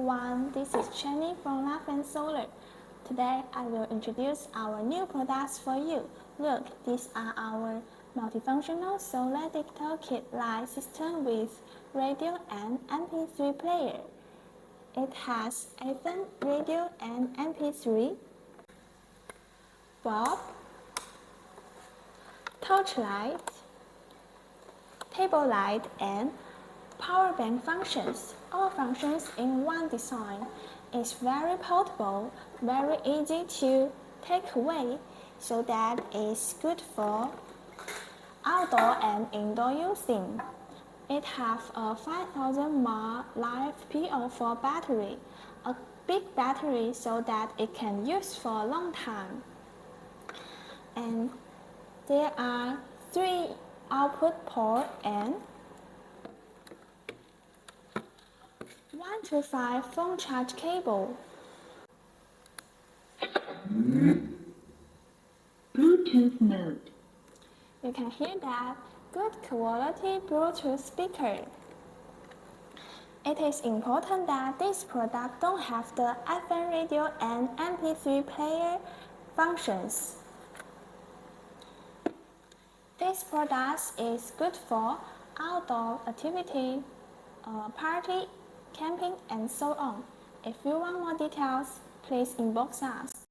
everyone, this is Jenny from Life & Solar. Today I will introduce our new products for you. Look, these are our multifunctional solar digital kit light system with radio and MP3 player. It has FM, radio and MP3, bulb, torchlight, table light and power bank functions, all functions in one design. It's very portable, very easy to take away, so that it's good for outdoor and indoor using. It has a 5000 mAh live PO4 battery, a big battery so that it can use for a long time. And there are 3 output ports and 1 to 5 phone charge cable. Bluetooth mode. You can hear that good quality Bluetooth speaker. It is important that this product don't have the FM radio and MP3 player functions. This product is good for outdoor activity, party, camping and so on. If you want more details, please inbox us.